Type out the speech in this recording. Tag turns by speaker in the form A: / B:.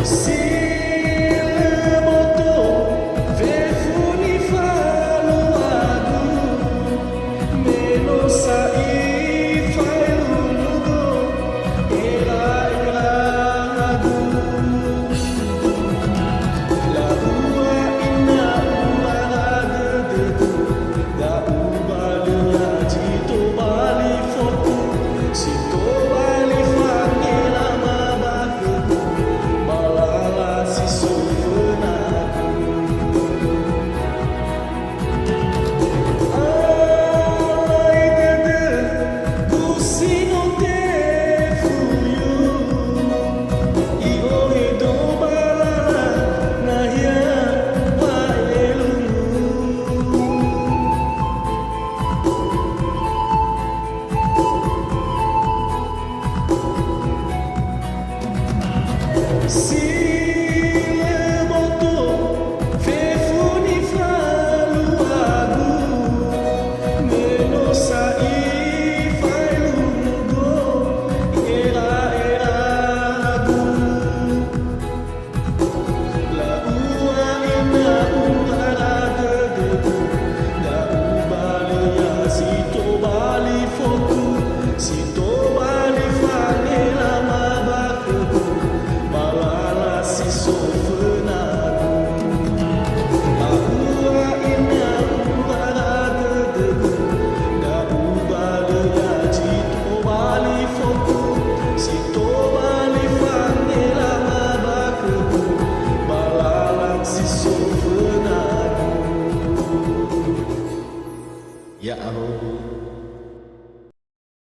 A: Se le moto ver funifaluado, menos sair faz lugo, errado. La rua ina umarada dedo, da ubalnya jito bali foto, si to bali fangela mabaku, balala si sofenaku. Ai dede, gusino te fuyu, io edo balala nahia paelungu. Se le moto ver funifaluado, menos sair faz lugo, errado. La rua ina umarada dedo, da ubalnya si to bali foto, si